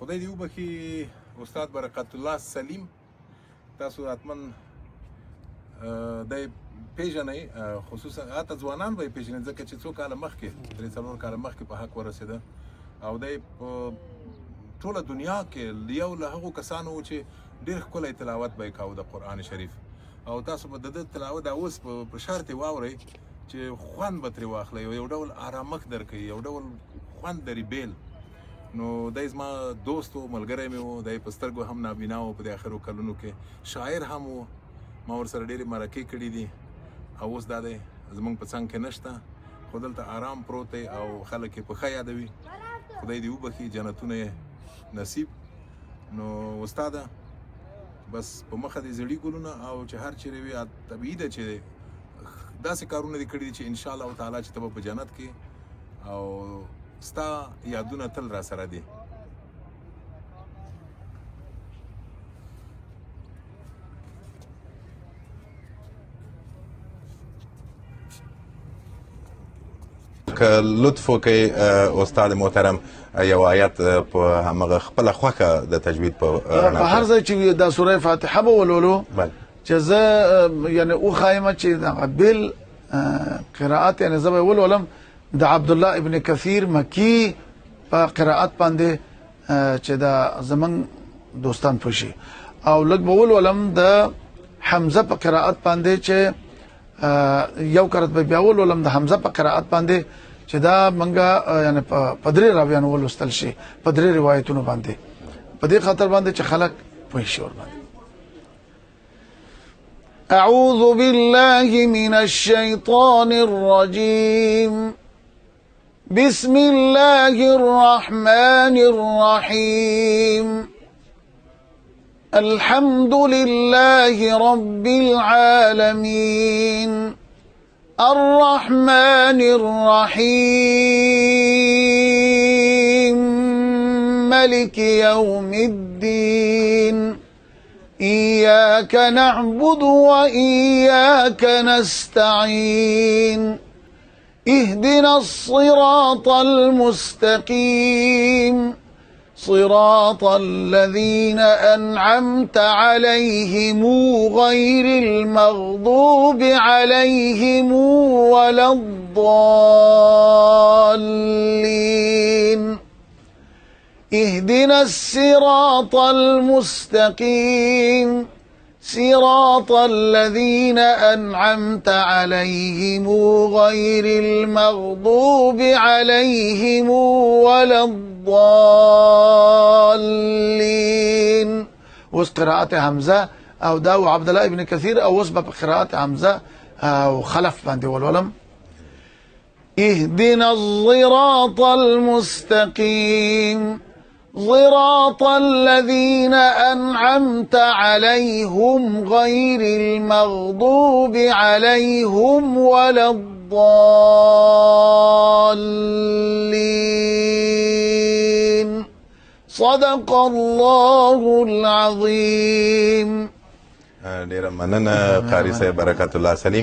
خدای دې وبخي استاد برکت الله سلیم، تاسو حتما دی پیژنئ، خصوصا هاته ځوانان به یې پیژنئ ځکه چې څو کاله مخکې 3-4 کاله مخکې په حق ورسېده او دی په ټوله دنیا کې یو له هغو کسانو و چې ډېر ښکلی تلاوت به یې کاوه د قرآن شریف، او تاسو به د ده تلاوت اوس په شرط یې واورئ چې خوند به ترې واخلئ، یو ډول آرامښت درکوي، یو ډول خوند لري بیل. نو دی زما دوست و، ملګری مې و، دی په سترګو هم نابینا و په دې اخرو کلونو کې، شاعر هم و، ما ورسره ډېرې مرکې کړي دي او اوس دا دی زموږ په څنګ کې نشته، خو دلته آرام پروت دی او خلک یې په ښه یادوي. خدای دې وبخي، جنتونه یې نصیب. نو استاده بس په مخه دې زړي ګلونه او چې هر چیرې وي طبیعي ده چې داسې کارونه دې کړي دي چې انشاءالله تعالی چې ته به په جنت کې او ستا یادونه تل را سره دي. که لطف وکړئ استاد محترم یو آیت په همغه خپله خوښه د تجوید په هر ځای چې دا سوره فاتحه به ولولو چې زه یعنې وښایم چې دغه بل قرائت یعنې زه به یې ولولم د عبدالله ابن کثیر مکی په قرائت باندې چې دا زمونږ دوستان پوه شي، او لږ به ولولم د حمزه په قرائت باندې چې یو قرات به بیا ولولم د حمزه په قرائت باندې چې دا منګه یعنی په درې راویانو ولوستل شي، په درې روایتونو باندې، په دې خاطر باندې چې خلک پوه شي ور باندې. اعوذ بالله من الشیطان الرجیم، بسم الله الرحمن الرحیم، الحمد لله رب العالمين الرحمن الرحيم ملك يوم الدين إياك نعبد وإياك نستعين اهدنا الصراط المستقيم صراط الذين أنعمت عليهم غير المغضوب عليهم ولا الضالين اهدنا الصراط المستقيم صراط الذين أنعمت عليهم غير المغضوب عليهم ولا الضالين. وس قراءة حمزة او داو عبد الله ابن كثير او وس بقراءة حمزة او خلف باندې ولولم. اهدنا الصراط المستقيم صراط الذين أنعمت عليهم غير المغضوب عليهم ولا الضالين. صدق الله العظيم. ډیره مننه قاری صاحب برکت الله سلیم.